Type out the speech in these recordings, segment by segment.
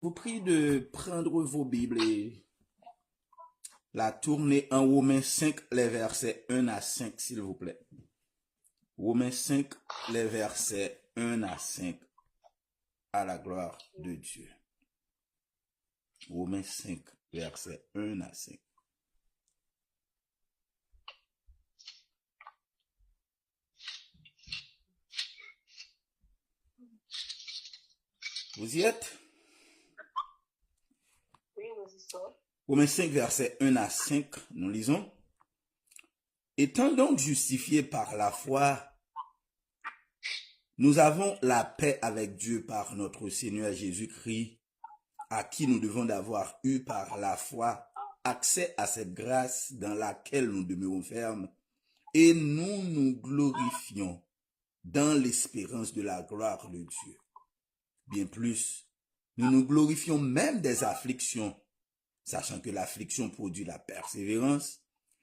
vous prie de prendre vos Bibles et la tourner en Romains 5, les versets 1 à 5, s'il vous plaît. Romains 5, les versets 1 à 5, à la gloire de Dieu. Romains 5, versets 1 à 5. Vous y êtes? Oui, nous y sommes. Romains 5, versets 1 à 5, nous lisons. Étant donc justifiés par la foi, nous avons la paix avec Dieu par notre Seigneur Jésus-Christ, à qui nous devons d'avoir eu par la foi accès à cette grâce dans laquelle nous demeurons fermes, et nous nous glorifions dans l'espérance de la gloire de Dieu. Bien plus, nous nous glorifions même des afflictions, sachant que l'affliction produit la persévérance,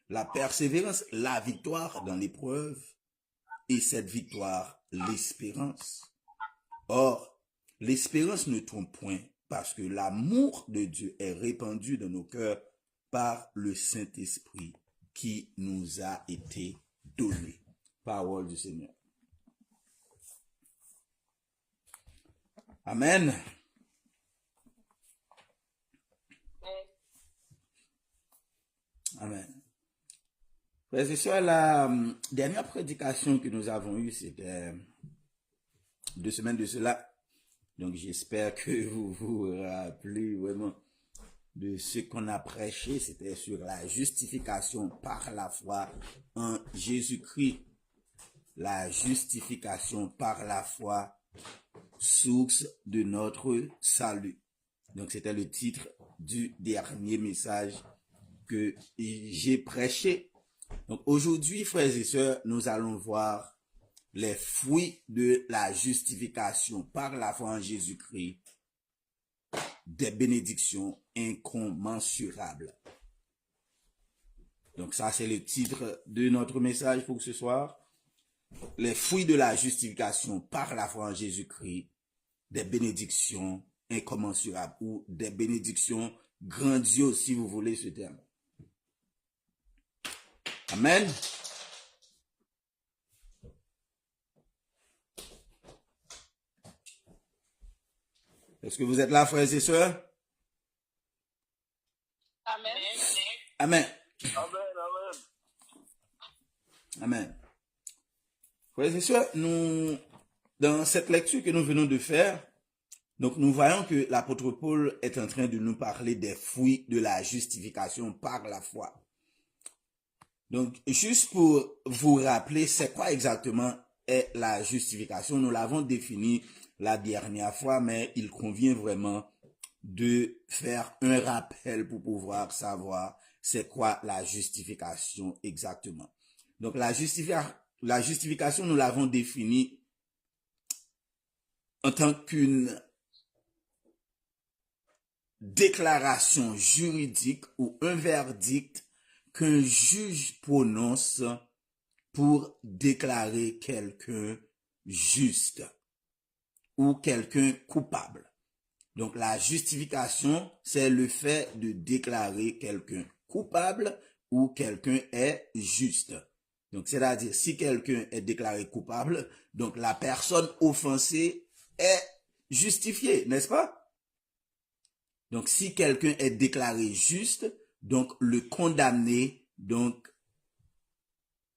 la victoire dans l'épreuve, et cette victoire, l'espérance. Or, l'espérance ne trompe point, parce que l'amour de Dieu est répandu dans nos cœurs par le Saint-Esprit qui nous a été donné. Parole du Seigneur. Amen. Amen. Frères et sœurs, la dernière prédication que nous avons eue, c'était 2 semaines de cela. Donc j'espère que vous vous rappelez vraiment de ce qu'on a prêché. C'était sur la justification par la foi en Jésus-Christ. La justification par la foi, source de notre salut. Donc c'était le titre du dernier message que j'ai prêché. Donc aujourd'hui, frères et sœurs, nous allons voir les fruits de la justification par la foi en Jésus-Christ, des bénédictions incommensurables. Donc ça, c'est le titre de notre message pour ce soir. Les fruits de la justification par la foi en Jésus-Christ, des bénédictions incommensurables ou des bénédictions grandioses, si vous voulez ce terme. Amen. Est-ce que vous êtes là, frères et sœurs? Amen. Amen. Amen. Amen. Frères et sœurs, dans cette lecture que nous venons de faire, donc nous voyons que l'apôtre Paul est en train de nous parler des fruits de la justification par la foi. Donc, juste pour vous rappeler, c'est quoi exactement est la justification? Nous l'avons défini la dernière fois, mais il convient vraiment de faire un rappel pour pouvoir savoir c'est quoi la justification exactement. Donc, la justification, nous l'avons définie en tant qu'une déclaration juridique ou un verdict qu'un juge prononce pour déclarer quelqu'un juste ou quelqu'un coupable. Donc la justification, c'est le fait de déclarer quelqu'un coupable ou quelqu'un est juste. Donc c'est-à-dire si quelqu'un est déclaré coupable, donc la personne offensée est justifiée, n'est-ce pas? Donc si quelqu'un est déclaré juste, donc le condamné, donc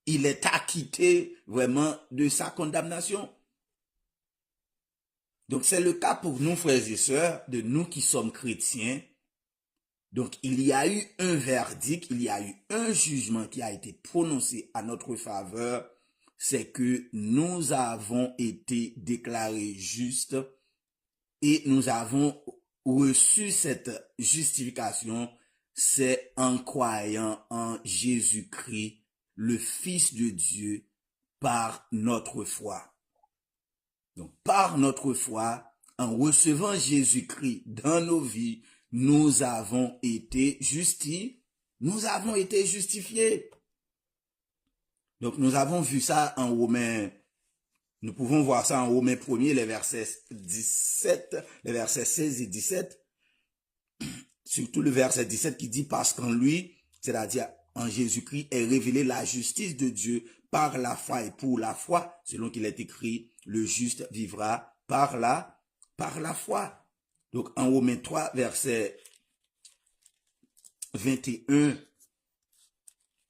il est acquitté vraiment de sa condamnation. Donc c'est le cas pour nous, frères et sœurs, de nous qui sommes chrétiens. Donc il y a eu un verdict, il y a eu un jugement qui a été prononcé à notre faveur, c'est que nous avons été déclarés justes et nous avons reçu cette justification, c'est en croyant en Jésus-Christ, le Fils de Dieu, par notre foi. Donc, par notre foi, en recevant Jésus-Christ dans nos vies, nous avons été justifiés. Donc, nous avons vu ça en Romains. Nous pouvons voir ça en Romains 1er, les versets 16 et 17. surtout le verset 17 qui dit parce qu'en lui, c'est-à-dire en Jésus-Christ, est révélée la justice de Dieu par la foi et pour la foi, selon qu'il est écrit, le juste vivra par la foi. Donc en Romains 3, verset 21,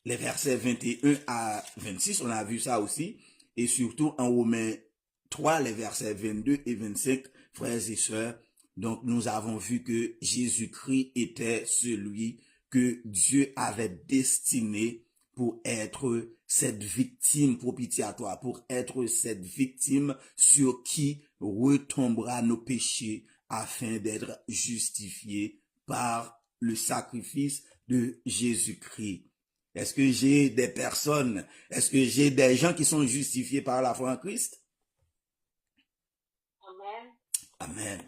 les versets 21 à 26, on a vu ça aussi, et surtout en Romains 3, les versets 22 et 25, frères et sœurs. Donc nous avons vu que Jésus-Christ était celui que Dieu avait destiné pour être cette victime propitiatoire, pour être cette victime sur qui retombera nos péchés afin d'être justifiés par le sacrifice de Jésus-Christ. Est-ce que j'ai des personnes, est-ce que j'ai des gens qui sont justifiés par la foi en Christ? Amen. Amen.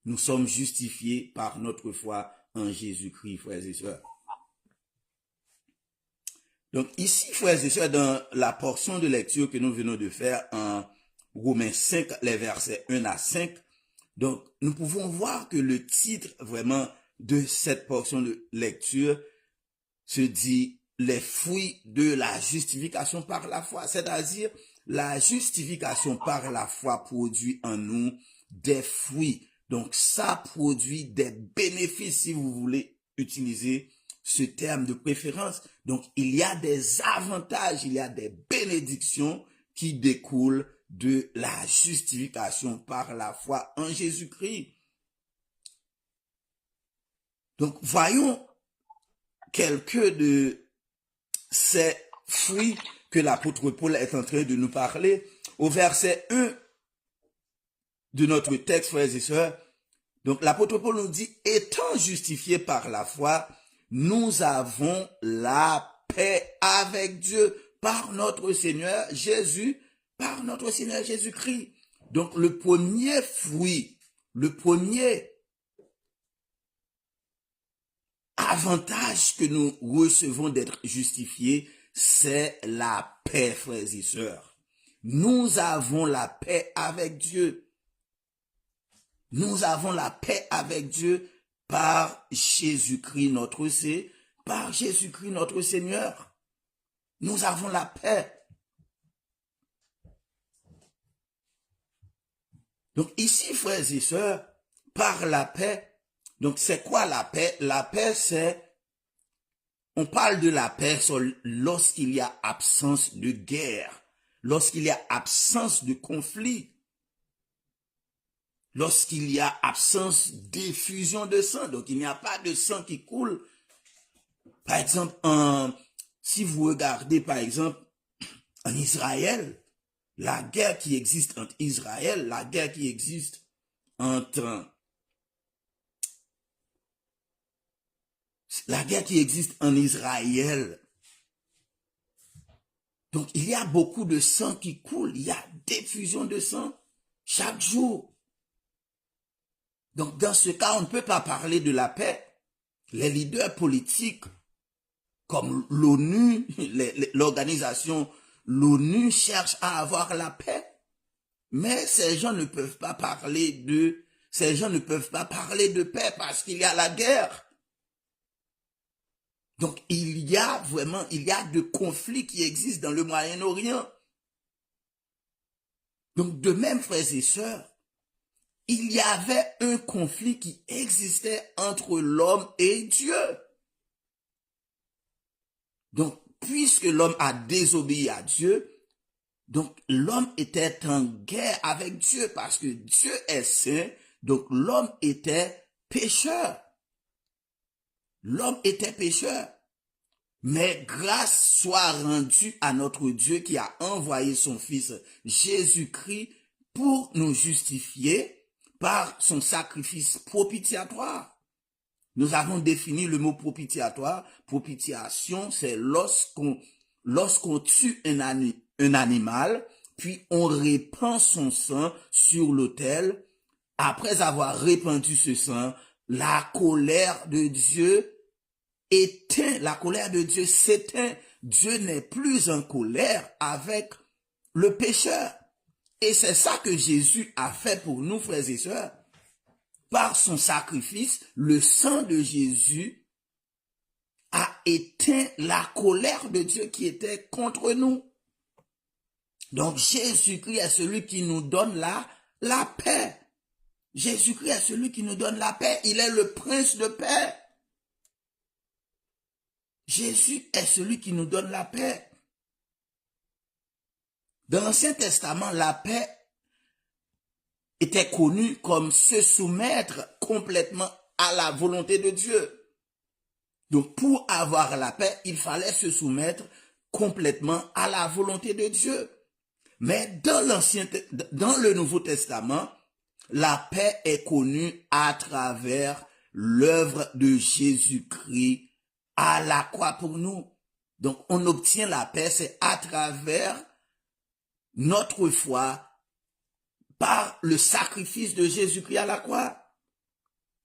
Nous sommes justifiés par notre foi en Jésus-Christ, frères et sœurs. Donc ici, frères et sœurs, dans la portion de lecture que nous venons de faire en Romains 5, les versets 1 à 5, donc nous pouvons voir que le titre vraiment de cette portion de lecture se dit les fruits de la justification par la foi. C'est-à-dire, la justification par la foi produit en nous des fruits. Donc, ça produit des bénéfices, si vous voulez utiliser ce terme de préférence. Donc, il y a des avantages, il y a des bénédictions qui découlent de la justification par la foi en Jésus-Christ. Donc, voyons quelques de ces fruits que l'apôtre Paul est en train de nous parler. Au verset 1 de notre texte, frères et sœurs, donc l'apôtre Paul nous dit, étant justifiés par la foi, nous avons la paix avec Dieu par notre Seigneur Jésus, par notre Seigneur Jésus-Christ. Donc le premier fruit, le premier avantage que nous recevons d'être justifiés, c'est la paix, frères et sœurs. Nous avons la paix avec Dieu. Nous avons la paix avec Dieu par Jésus-Christ notre Seigneur, par Jésus-Christ notre Seigneur. Nous avons la paix. Donc ici, frères et sœurs, par la paix, donc c'est quoi la paix? La paix, c'est, on parle de la paix lorsqu'il y a absence de guerre, lorsqu'il y a absence de conflit, lorsqu'il y a absence d'effusion de sang, donc il n'y a pas de sang qui coule. Par exemple, si vous regardez par exemple en Israël, la guerre qui existe entre Israël, la guerre qui existe entre en Israël. Donc, il y a beaucoup de sang qui coule. Il y a d'effusion de sang chaque jour. Donc, dans ce cas, on ne peut pas parler de la paix. Les leaders politiques, comme l'ONU, l'organisation, l'ONU cherche à avoir la paix. Mais ces gens ne peuvent pas parler de paix parce qu'il y a la guerre. Donc, il y a de conflits qui existent dans le Moyen-Orient. Donc, de même, frères et sœurs, il y avait un conflit qui existait entre l'homme et Dieu. Donc, puisque l'homme a désobéi à Dieu, donc l'homme était en guerre avec Dieu parce que Dieu est saint, donc l'homme était pécheur. L'homme était pécheur. Mais grâce soit rendue à notre Dieu qui a envoyé son Fils Jésus-Christ pour nous justifier par son sacrifice propitiatoire. Nous avons défini le mot propitiatoire. Propitiation, c'est lorsqu'on tue un animal, puis on répand son sang sur l'autel. Après avoir répandu ce sang, la colère de Dieu éteint, la colère de Dieu s'éteint. Dieu n'est plus en colère avec le pécheur. Et c'est ça que Jésus a fait pour nous, frères et sœurs. par son sacrifice, le sang de Jésus a éteint la colère de Dieu qui était contre nous. Donc Jésus-Christ est celui qui nous donne la paix. Jésus-Christ est celui qui nous donne la paix. Il est le prince de paix. Jésus est celui qui nous donne la paix. Dans l'Ancien Testament, la paix était connue comme se soumettre complètement à la volonté de Dieu. Donc pour avoir la paix, il fallait se soumettre complètement à la volonté de Dieu. Mais dans le Nouveau Testament, la paix est connue à travers l'œuvre de Jésus-Christ à la croix pour nous. Donc on obtient la paix, c'est à travers notre foi par le sacrifice de Jésus-Christ à la croix.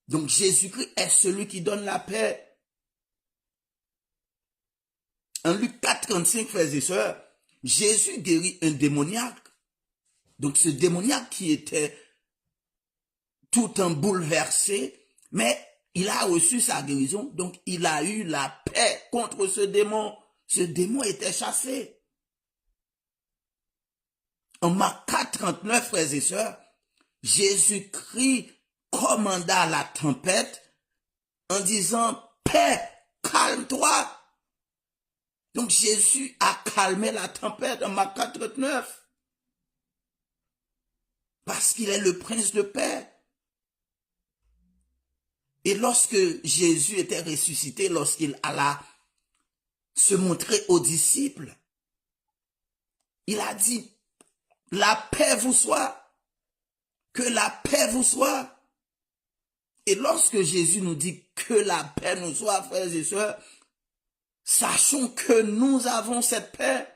Donc Jésus-Christ est celui qui donne la paix. En Luc 4, 35, frères et sœurs, Jésus guérit un démoniaque. Donc ce démoniaque qui était tout en bouleversé, mais il a reçu sa guérison, donc il a eu la paix contre ce démon. Ce démon était chassé. En Marc 4, 39, frères et sœurs, Jésus-Christ commanda la tempête en disant « Paix, calme-toi ». Donc Jésus a calmé la tempête en Marc 4, 39. Parce qu'il est le prince de paix. Et lorsque Jésus était ressuscité, lorsqu'il alla se montrer aux disciples, il a dit, la paix vous soit, que la paix vous soit. Et lorsque Jésus nous dit que la paix nous soit, frères et sœurs, sachons que nous avons cette paix.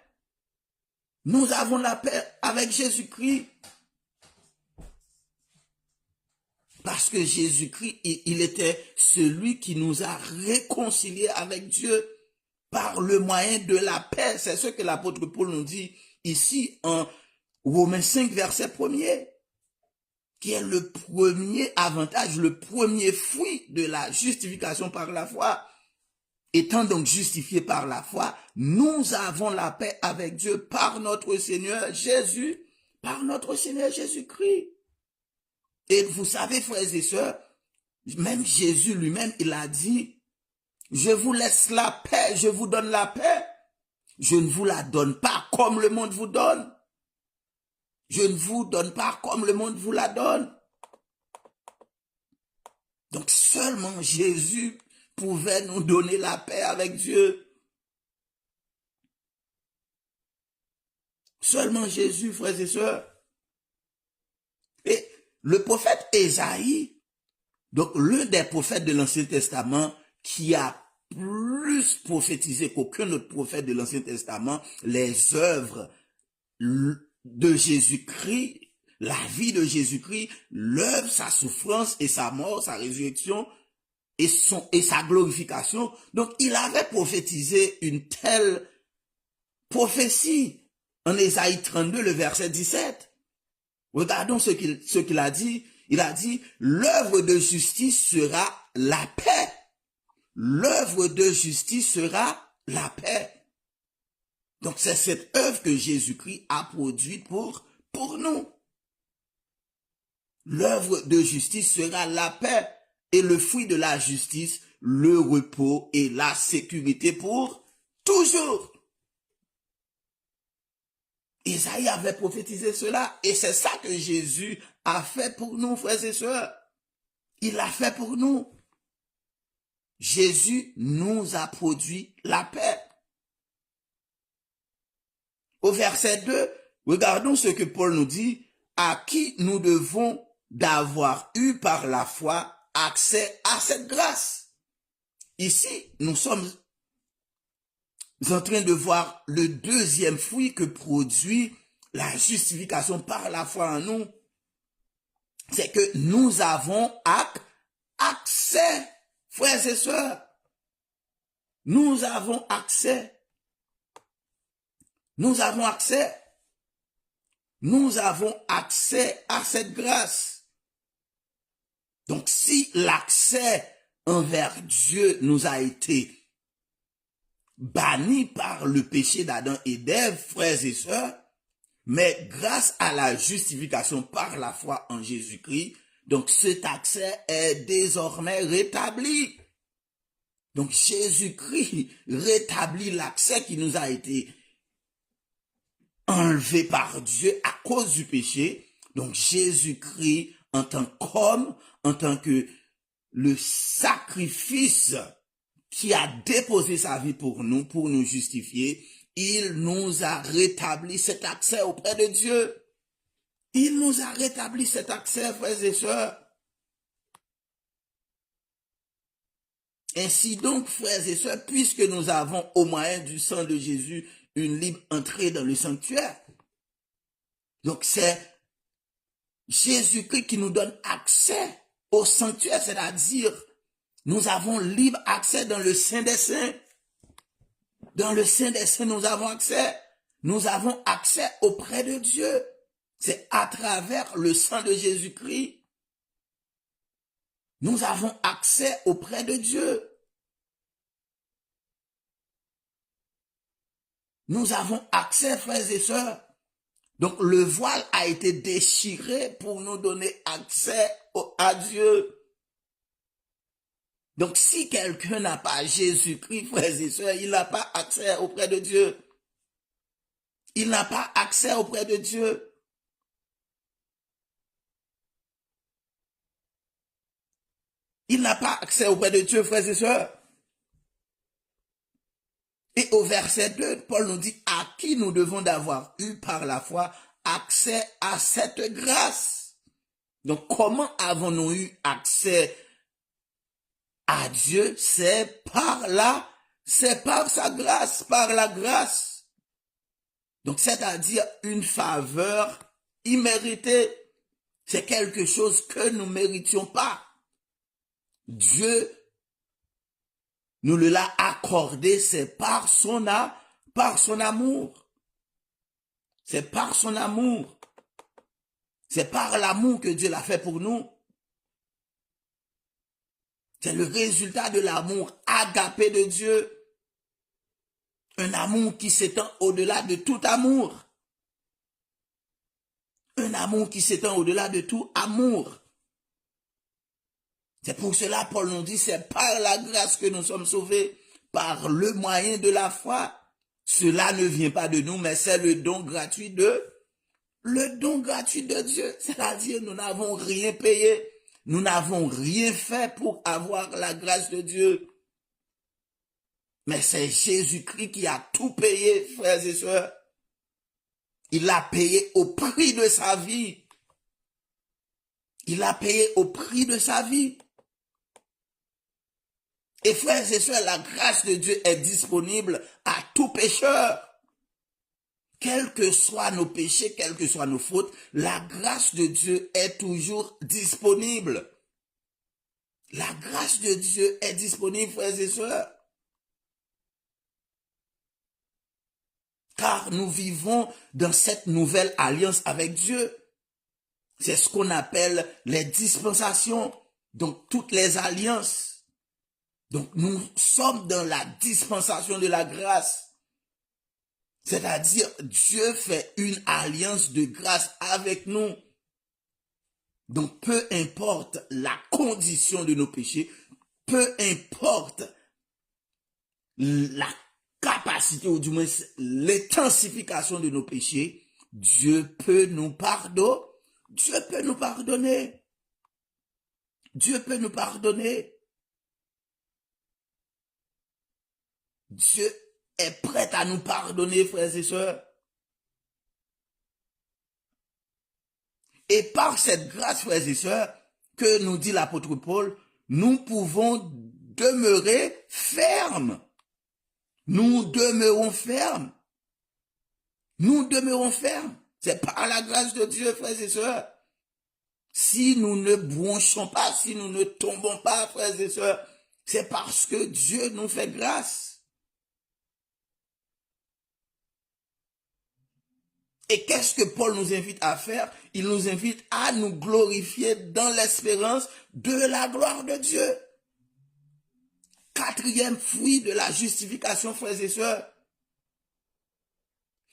Nous avons la paix avec Jésus-Christ. Parce que Jésus-Christ, il était celui qui nous a réconciliés avec Dieu par le moyen de la paix. C'est ce que l'apôtre Paul nous dit ici en Romains 5, verset 1er, qui est le premier avantage, le premier fruit de la justification par la foi. Étant donc justifiés par la foi, nous avons la paix avec Dieu par notre Seigneur Jésus, par notre Seigneur Jésus-Christ. Et vous savez, frères et sœurs, même Jésus lui-même, il a dit, je vous laisse la paix, je vous donne la paix. Je ne vous la donne pas comme le monde vous donne. Je ne vous donne pas comme le monde vous la donne. Donc seulement Jésus pouvait nous donner la paix avec Dieu. Seulement Jésus, frères et sœurs. Et le prophète Ésaïe, donc l'un des prophètes de l'Ancien Testament qui a plus prophétisé qu'aucun autre prophète de l'Ancien Testament, les œuvres de Jésus-Christ, la vie de Jésus-Christ, l'œuvre, sa souffrance et sa mort, sa résurrection et sa glorification. Donc il avait prophétisé une telle prophétie en Ésaïe 32, le verset 17. Regardons ce qu'il a dit. Il a dit, l'œuvre de justice sera la paix. L'œuvre de justice sera la paix. Donc c'est cette œuvre que Jésus-Christ a produite pour nous. L'œuvre de justice sera la paix et le fruit de la justice, le repos et la sécurité pour toujours. Isaïe avait prophétisé cela et c'est ça que Jésus a fait pour nous, frères et sœurs. Il l'a fait pour nous. Jésus nous a produit la paix. Au verset 2, regardons ce que Paul nous dit, à qui nous devons d'avoir eu par la foi accès à cette grâce. Ici, nous sommes en train de voir le deuxième fruit que produit la justification par la foi en nous. C'est que nous avons accès, frères et sœurs. Nous avons accès. Nous avons accès. Nous avons accès à cette grâce. Donc si l'accès envers Dieu nous a été banni par le péché d'Adam et d'Ève, frères et sœurs, mais grâce à la justification par la foi en Jésus-Christ, donc cet accès est désormais rétabli. Donc Jésus-Christ rétablit l'accès qui nous a été enlevé par Dieu à cause du péché. Donc Jésus-Christ, en tant qu'homme, en tant que le sacrifice qui a déposé sa vie pour nous justifier, il nous a rétabli cet accès auprès de Dieu. Il nous a rétabli cet accès, frères et sœurs. Ainsi donc, frères et sœurs, puisque nous avons au moyen du sang de Jésus une libre entrée dans le sanctuaire, donc c'est Jésus-Christ qui nous donne accès au sanctuaire, c'est-à-dire nous avons libre accès dans le Saint des Saints. Dans le Saint des Saints, nous avons accès. Nous avons accès auprès de Dieu. C'est à travers le sang de Jésus-Christ. Nous avons accès auprès de Dieu. Nous avons accès, frères et sœurs. Donc le voile a été déchiré pour nous donner accès à Dieu. Donc si quelqu'un n'a pas Jésus-Christ, frères et sœurs, il n'a pas accès auprès de Dieu. Il n'a pas accès auprès de Dieu. Il n'a pas accès auprès de Dieu, frères et sœurs. Et au verset 2, Paul nous dit à qui nous devons d'avoir eu par la foi accès à cette grâce. Donc comment avons-nous eu accès à Dieu? C'est par sa grâce, par la grâce. Donc c'est-à-dire une faveur imméritée. C'est quelque chose que nous ne méritions pas. Dieu nous l'a accordé, c'est par son amour. C'est par son amour. C'est par l'amour que Dieu l'a fait pour nous. C'est le résultat de l'amour agapé de Dieu. Un amour qui s'étend au-delà de tout amour. Un amour qui s'étend au-delà de tout amour. C'est pour cela, Paul nous dit, c'est par la grâce que nous sommes sauvés, par le moyen de la foi. Cela ne vient pas de nous, mais c'est le don gratuit de Dieu. C'est-à-dire, nous n'avons rien payé, nous n'avons rien fait pour avoir la grâce de Dieu. Mais c'est Jésus-Christ qui a tout payé, frères et sœurs. Il l'a payé au prix de sa vie. Il l'a payé au prix de sa vie. Et frères et sœurs, la grâce de Dieu est disponible à tout pécheur. Quels que soient nos péchés, quelles que soient nos fautes, la grâce de Dieu est toujours disponible. La grâce de Dieu est disponible, frères et sœurs. Car nous vivons dans cette nouvelle alliance avec Dieu. C'est ce qu'on appelle les dispensations, donc toutes les alliances. Donc nous sommes dans la dispensation de la grâce. C'est-à-dire Dieu fait une alliance de grâce avec nous. Donc peu importe la condition de nos péchés, peu importe la capacité ou du moins l'intensification de nos péchés, Dieu peut nous pardonner. Dieu peut nous pardonner. Dieu peut nous pardonner. Dieu est prêt à nous pardonner, frères et sœurs. Et par cette grâce, frères et sœurs, que nous dit l'apôtre Paul, nous pouvons demeurer fermes. Nous demeurons fermes. Nous demeurons fermes. C'est par la grâce de Dieu, frères et sœurs. Si nous ne bronchons pas, si nous ne tombons pas, frères et sœurs, c'est parce que Dieu nous fait grâce. Et qu'est-ce que Paul nous invite à faire? Il nous invite à nous glorifier dans l'espérance de la gloire de Dieu. Quatrième fruit de la justification, frères et sœurs.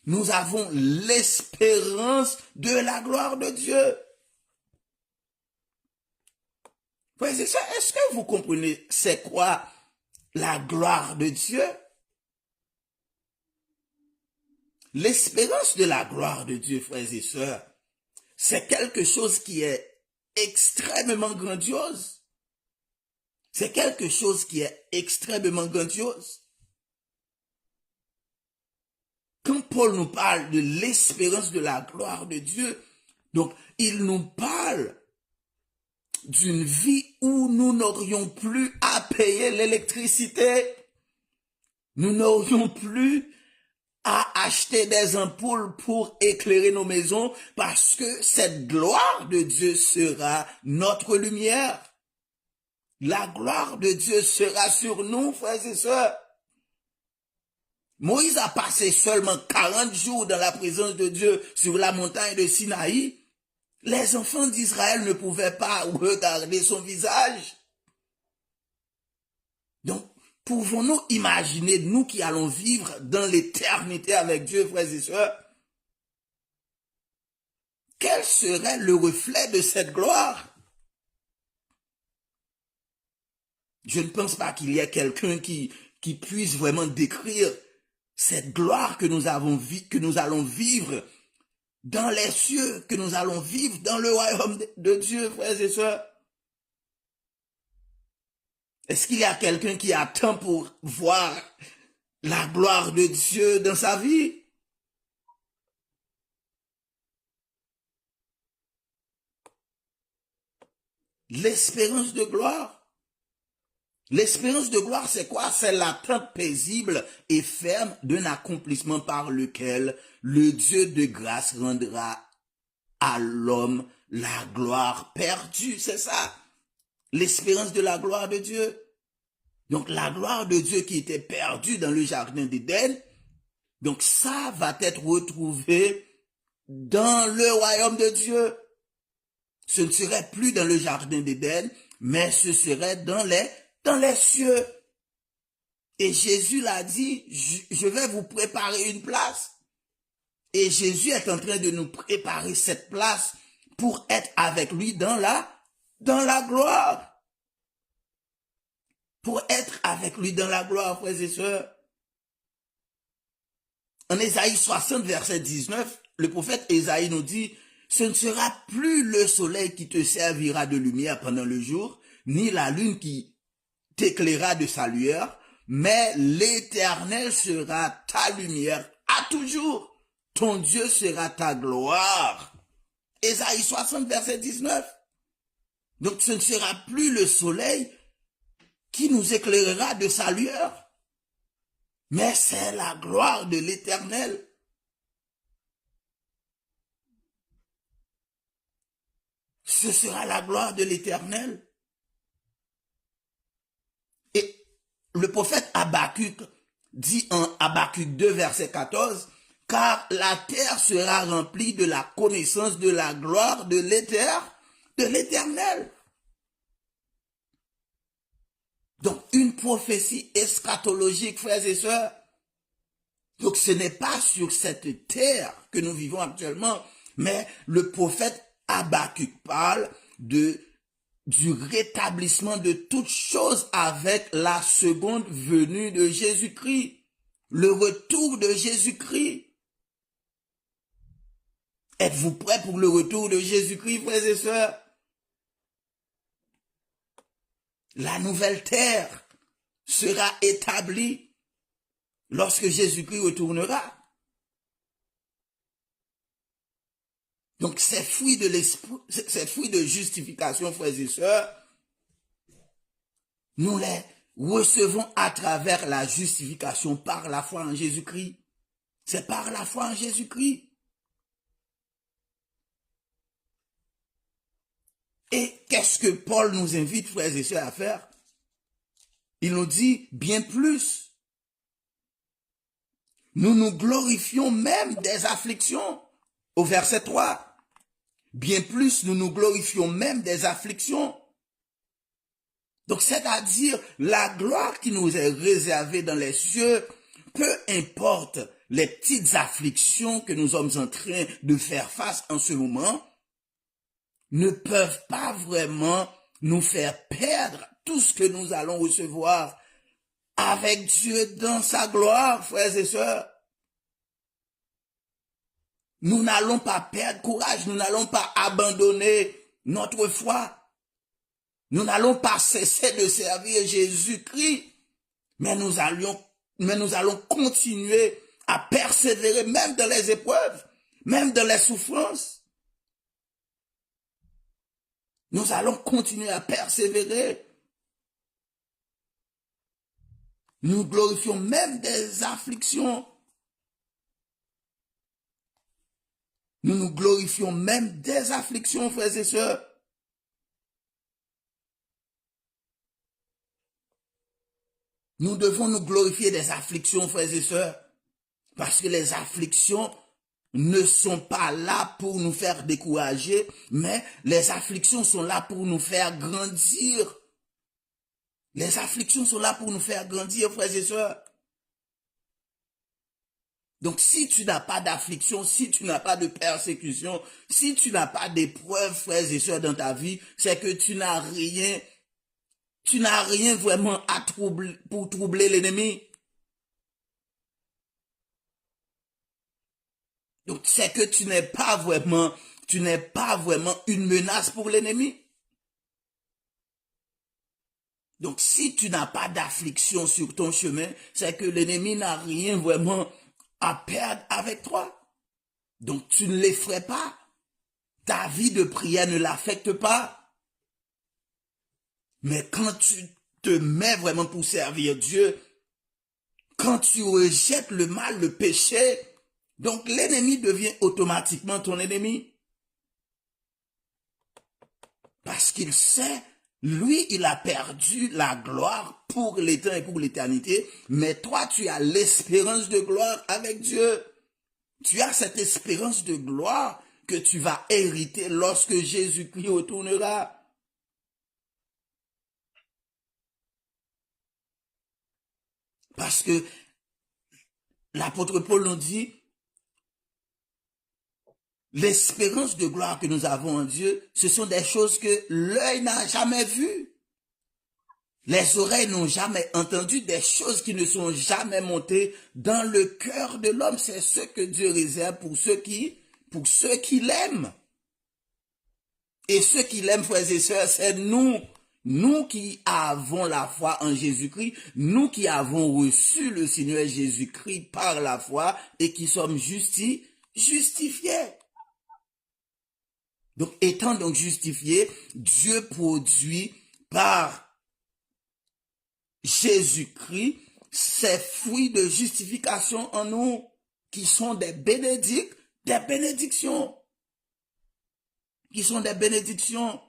Nous avons l'espérance de la gloire de Dieu. Frères et sœurs, est-ce que vous comprenez c'est quoi la gloire de Dieu? L'espérance de la gloire de Dieu, frères et sœurs, c'est quelque chose qui est extrêmement grandiose. C'est quelque chose qui est extrêmement grandiose. Quand Paul nous parle de l'espérance de la gloire de Dieu, donc il nous parle d'une vie où nous n'aurions plus à payer l'électricité. Nous n'aurions plus à acheter des ampoules pour éclairer nos maisons parce que cette gloire de Dieu sera notre lumière. La gloire de Dieu sera sur nous, frères et sœurs. Moïse a passé seulement 40 jours dans la présence de Dieu sur la montagne de Sinaï. Les enfants d'Israël ne pouvaient pas regarder son visage. Donc, pouvons-nous imaginer, nous qui allons vivre dans l'éternité avec Dieu, frères et sœurs, quel serait le reflet de cette gloire? Je ne pense pas qu'il y ait quelqu'un qui puisse vraiment décrire cette gloire que nous allons vivre dans les cieux, que nous allons vivre dans le royaume de Dieu, frères et sœurs. Est-ce qu'il y a quelqu'un qui attend pour voir la gloire de Dieu dans sa vie? L'espérance de gloire. L'espérance de gloire, c'est quoi? C'est l'attente paisible et ferme d'un accomplissement par lequel le Dieu de grâce rendra à l'homme la gloire perdue. C'est ça, l'espérance de la gloire de Dieu. Donc la gloire de Dieu qui était perdue dans le jardin d'Éden, donc ça va être retrouvé dans le royaume de Dieu. Ce ne serait plus dans le jardin d'Éden, mais ce serait dans les cieux. Et Jésus l'a dit, je vais vous préparer une place. Et Jésus est en train de nous préparer cette place pour être avec lui dans la gloire. Pour être avec lui dans la gloire, frères et sœurs. En Ésaïe 60, verset 19, le prophète Ésaïe nous dit, ce ne sera plus le soleil qui te servira de lumière pendant le jour, ni la lune qui t'éclairera de sa lueur, mais l'Éternel sera ta lumière à toujours. Ton Dieu sera ta gloire. Ésaïe 60, verset 19. Donc ce ne sera plus le soleil qui nous éclairera de sa lueur, mais c'est la gloire de l'Éternel. Ce sera la gloire de l'Éternel. Et le prophète Habakkuk dit en Habakkuk 2, verset 14, « Car la terre sera remplie de la connaissance de la gloire de l'Éternel. » Donc, une prophétie eschatologique, frères et sœurs. Donc, ce n'est pas sur cette terre que nous vivons actuellement, mais le prophète Habakkuk parle du rétablissement de toutes choses avec la seconde venue de Jésus-Christ, le retour de Jésus-Christ. Êtes-vous prêts pour le retour de Jésus-Christ, frères et sœurs? La nouvelle terre sera établie lorsque Jésus-Christ retournera. Donc ces fruits de l'esprit, ces fruits de justification, frères et sœurs, nous les recevons à travers la justification par la foi en Jésus-Christ. C'est par la foi en Jésus-Christ. Et qu'est-ce que Paul nous invite, frères et sœurs, à faire? Il nous dit bien plus. Nous nous glorifions même des afflictions. Au verset 3. Bien plus, nous nous glorifions même des afflictions. Donc, c'est-à-dire, la gloire qui nous est réservée dans les cieux, peu importe les petites afflictions que nous sommes en train de faire face en ce moment, ne peuvent pas vraiment nous faire perdre tout ce que nous allons recevoir avec Dieu dans sa gloire, frères et sœurs. Nous n'allons pas perdre courage, nous n'allons pas abandonner notre foi. Nous n'allons pas cesser de servir Jésus-Christ, mais nous allons continuer à persévérer même dans les épreuves, même dans les souffrances. Nous allons continuer à persévérer. Nous glorifions même des afflictions. Nous nous glorifions même des afflictions, frères et sœurs. Nous devons nous glorifier des afflictions, frères et sœurs, parce que les afflictions ne sont pas là pour nous faire décourager, mais les afflictions sont là pour nous faire grandir. Les afflictions sont là pour nous faire grandir, frères et sœurs. Donc, si tu n'as pas d'affliction, si tu n'as pas de persécution, si tu n'as pas d'épreuves, frères et sœurs, dans ta vie, c'est que tu n'as rien vraiment à pour troubler l'ennemi. Donc, c'est que tu n'es pas vraiment une menace pour l'ennemi. Donc, si tu n'as pas d'affliction sur ton chemin, c'est que l'ennemi n'a rien vraiment à perdre avec toi. Donc, tu ne l'effraies pas. Ta vie de prière ne l'affecte pas. Mais quand tu te mets vraiment pour servir Dieu, quand tu rejettes le mal, le péché, donc l'ennemi devient automatiquement ton ennemi. Parce qu'il sait, lui, il a perdu la gloire pour l'éternité et pour l'éternité, mais toi, tu as l'espérance de gloire avec Dieu. Tu as cette espérance de gloire que tu vas hériter lorsque Jésus-Christ retournera. Parce que l'apôtre Paul nous dit, l'espérance de gloire que nous avons en Dieu, ce sont des choses que l'œil n'a jamais vues. Les oreilles n'ont jamais entendu, des choses qui ne sont jamais montées dans le cœur de l'homme. C'est ce que Dieu réserve pour ceux qui l'aiment. Et ceux qui l'aiment, frères et sœurs, c'est nous. Nous qui avons la foi en Jésus-Christ, nous qui avons reçu le Seigneur Jésus-Christ par la foi et qui sommes justifiés. Donc, étant donc justifiés, Dieu produit par Jésus-Christ ces fruits de justification en nous, qui sont des bénédictions, qui sont des bénédictions.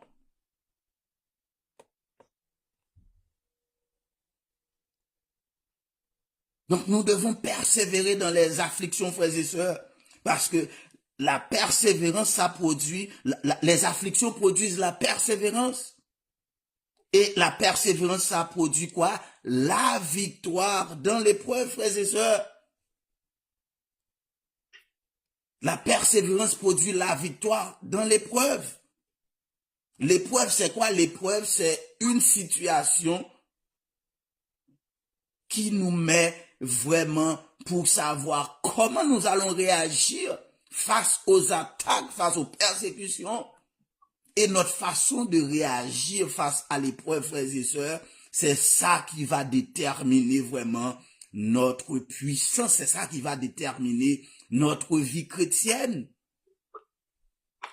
Donc, nous devons persévérer dans les afflictions, frères et sœurs, parce que la persévérance, ça produit, les afflictions produisent la persévérance. Et la persévérance, ça produit quoi? La victoire dans l'épreuve, frères et sœurs. La persévérance produit la victoire dans l'épreuve. L'épreuve, c'est quoi? L'épreuve, c'est une situation qui nous met vraiment pour savoir comment nous allons réagir face aux attaques, face aux persécutions. Et notre façon de réagir face à l'épreuve, frères et sœurs, c'est ça qui va déterminer vraiment notre puissance, c'est ça qui va déterminer notre vie chrétienne.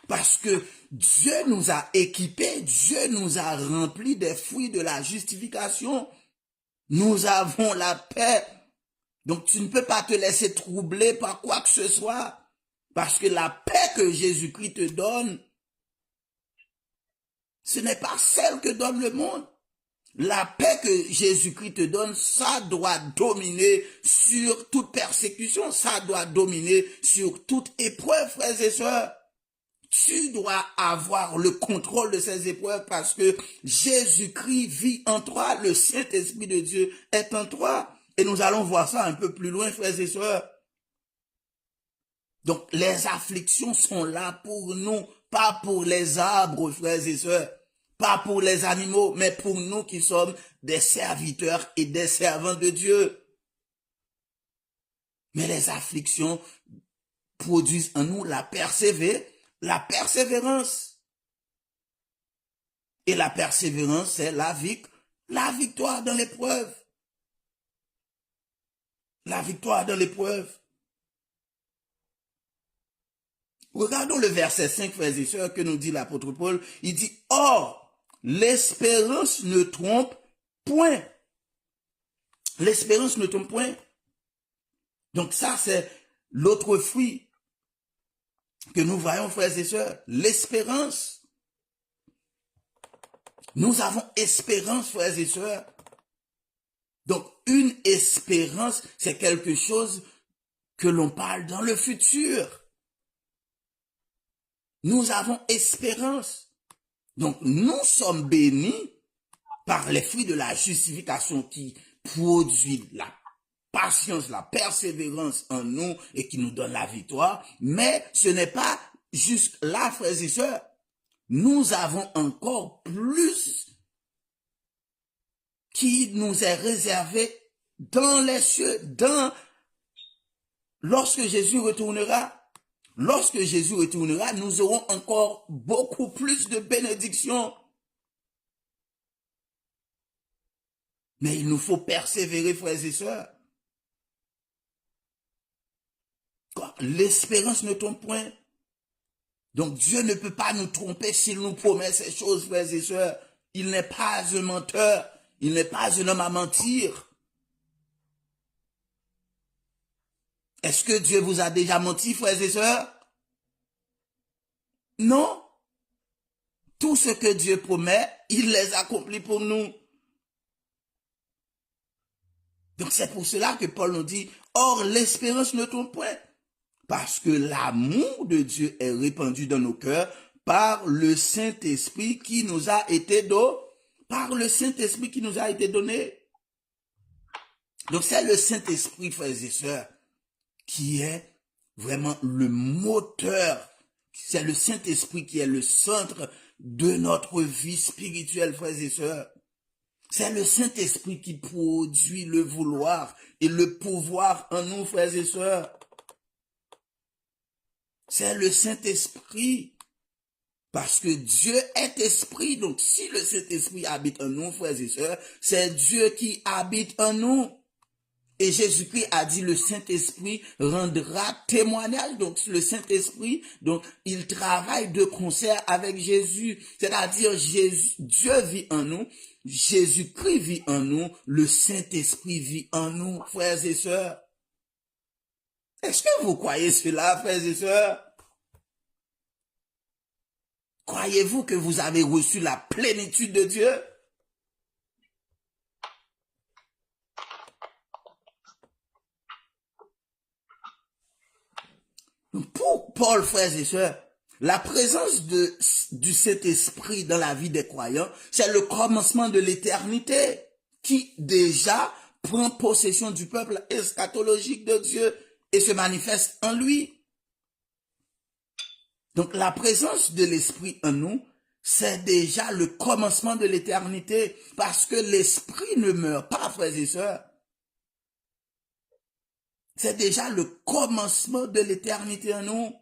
Parce que Dieu nous a équipés, Dieu nous a remplis des fruits de la justification. Nous avons la paix. Donc tu ne peux pas te laisser troubler par quoi que ce soit. Parce que la paix que Jésus-Christ te donne, ce n'est pas celle que donne le monde. La paix que Jésus-Christ te donne, ça doit dominer sur toute persécution, ça doit dominer sur toute épreuve, frères et sœurs. Tu dois avoir le contrôle de ces épreuves parce que Jésus-Christ vit en toi, le Saint-Esprit de Dieu est en toi. Et nous allons voir ça un peu plus loin, frères et sœurs. Donc, les afflictions sont là pour nous, pas pour les arbres, frères et sœurs. Pas pour les animaux, mais pour nous qui sommes des serviteurs et des servants de Dieu. Mais les afflictions produisent en nous la persévérance. Et la persévérance, c'est la victoire dans l'épreuve. La victoire dans l'épreuve. Regardons le verset 5, frères et sœurs, que nous dit l'apôtre Paul. Il dit, « Or, l'espérance ne trompe point. » L'espérance ne trompe point. Donc ça, c'est l'autre fruit que nous voyons, frères et sœurs. L'espérance. Nous avons espérance, frères et sœurs. Donc, une espérance, c'est quelque chose que l'on parle dans le futur. Nous avons espérance. Donc, nous sommes bénis par les fruits de la justification qui produit la patience, la persévérance en nous et qui nous donne la victoire. Mais ce n'est pas juste là, frères et sœurs. Nous avons encore plus qui nous est réservé dans les cieux, lorsque Jésus retournera. Lorsque Jésus retournera, nous aurons encore beaucoup plus de bénédictions. Mais il nous faut persévérer, frères et sœurs. L'espérance ne trompe point. Donc Dieu ne peut pas nous tromper s'il nous promet ces choses, frères et sœurs. Il n'est pas un menteur. Il n'est pas un homme à mentir. Est-ce que Dieu vous a déjà menti, frères et sœurs? Non. Tout ce que Dieu promet, il les accomplit pour nous. Donc c'est pour cela que Paul nous dit, or l'espérance ne trompe point. Parce que l'amour de Dieu est répandu dans nos cœurs par le Saint-Esprit qui nous a été donné. Par le Saint-Esprit qui nous a été donné. Donc c'est le Saint-Esprit, frères et sœurs, qui est vraiment le moteur. C'est le Saint-Esprit qui est le centre de notre vie spirituelle, frères et sœurs. C'est le Saint-Esprit qui produit le vouloir et le pouvoir en nous, frères et sœurs. C'est le Saint-Esprit. Parce que Dieu est esprit. Donc si le Saint-Esprit habite en nous, frères et sœurs, c'est Dieu qui habite en nous. Et Jésus-Christ a dit le Saint-Esprit rendra témoignage. Donc le Saint-Esprit, donc il travaille de concert avec Jésus. C'est-à-dire Dieu vit en nous, Jésus-Christ vit en nous, le Saint-Esprit vit en nous, frères et sœurs. Est-ce que vous croyez cela, frères et sœurs? Croyez-vous que vous avez reçu la plénitude de Dieu? Pour Paul, frères et sœurs, la présence du Saint-Esprit dans la vie des croyants, c'est le commencement de l'éternité qui déjà prend possession du peuple eschatologique de Dieu et se manifeste en lui. Donc la présence de l'Esprit en nous, c'est déjà le commencement de l'éternité parce que l'Esprit ne meurt pas, frères et sœurs. C'est déjà le commencement de l'éternité en nous.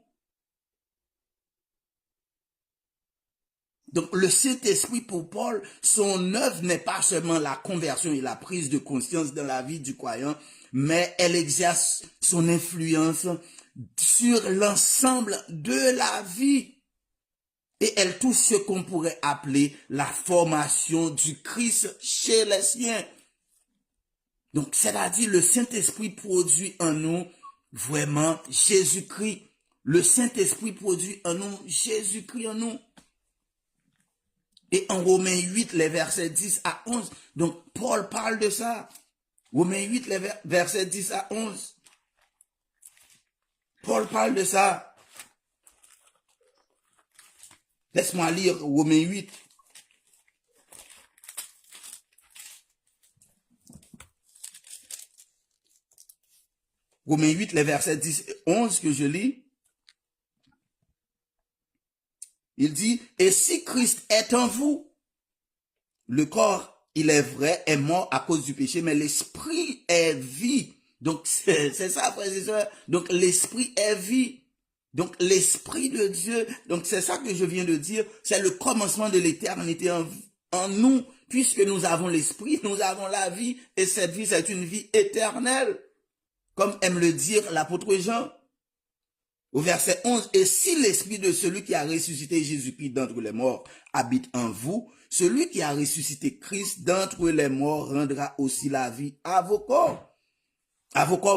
Donc le Saint-Esprit pour Paul, son œuvre n'est pas seulement la conversion et la prise de conscience dans la vie du croyant, mais elle exerce son influence sur l'ensemble de la vie. Et elle touche ce qu'on pourrait appeler la formation du Christ chez les siens. Donc, c'est-à-dire le Saint-Esprit produit en nous vraiment Jésus-Christ. Le Saint-Esprit produit en nous Jésus-Christ en nous. Et en Romains 8, les versets 10 à 11, donc Paul parle de ça. Romains 8, les versets 10 à 11. Paul parle de ça. Laisse-moi lire Romains 8. Romains 8, les versets 10 et 11 que je lis. Il dit, et si Christ est en vous, le corps, il est vrai, est mort à cause du péché, mais l'esprit est vie. Donc, c'est ça, frères et sœurs. Donc, l'esprit est vie. Donc, l'esprit de Dieu, donc c'est ça que je viens de dire, c'est le commencement de l'éternité en nous, puisque nous avons l'esprit, nous avons la vie, et cette vie, c'est une vie éternelle. Comme aime le dire l'apôtre Jean, au verset 11, « Et si l'esprit de celui qui a ressuscité Jésus-Christ d'entre les morts habite en vous, celui qui a ressuscité Christ d'entre les morts rendra aussi la vie à vos corps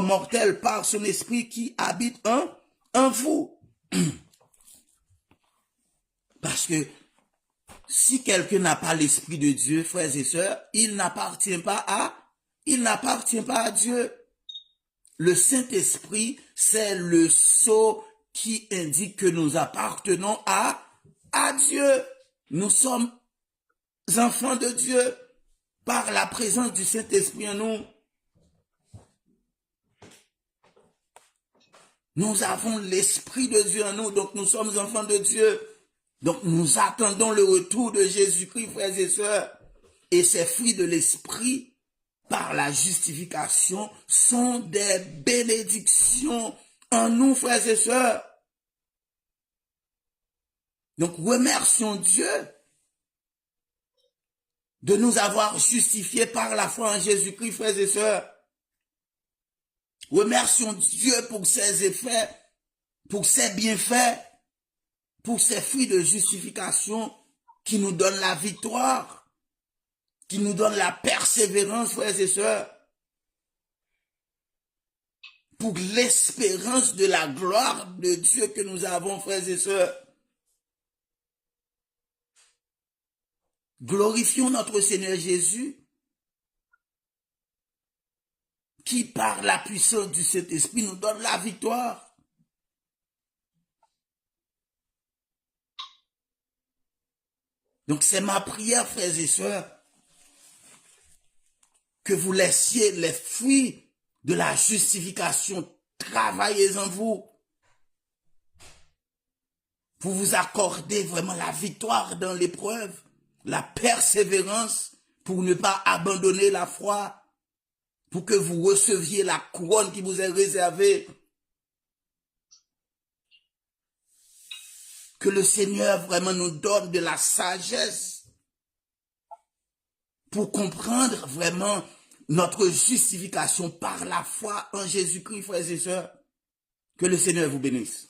mortels par son esprit qui habite en vous. » Parce que si quelqu'un n'a pas l'esprit de Dieu, frères et sœurs, il n'appartient pas à Dieu. Le Saint-Esprit, c'est le sceau qui indique que nous appartenons à Dieu. Nous sommes enfants de Dieu par la présence du Saint-Esprit en nous. Nous avons l'Esprit de Dieu en nous, donc nous sommes enfants de Dieu. Donc nous attendons le retour de Jésus-Christ, frères et sœurs. Et ces fruits de l'Esprit, par la justification, sont des bénédictions en nous, frères et sœurs. Donc remercions Dieu de nous avoir justifiés par la foi en Jésus-Christ, frères et sœurs. Remercions Dieu pour ses effets, pour ses bienfaits, pour ses fruits de justification qui nous donnent la victoire, qui nous donnent la persévérance, frères et sœurs, pour l'espérance de la gloire de Dieu que nous avons, frères et sœurs. Glorifions notre Seigneur Jésus, qui par la puissance du Saint-Esprit nous donne la victoire. Donc c'est ma prière, frères et sœurs, que vous laissiez les fruits de la justification travailler en vous, pour vous accorder vraiment la victoire dans l'épreuve, la persévérance, pour ne pas abandonner la foi, pour que vous receviez la couronne qui vous est réservée. Que le Seigneur vraiment nous donne de la sagesse pour comprendre vraiment notre justification par la foi en Jésus-Christ, frères et sœurs. Que le Seigneur vous bénisse.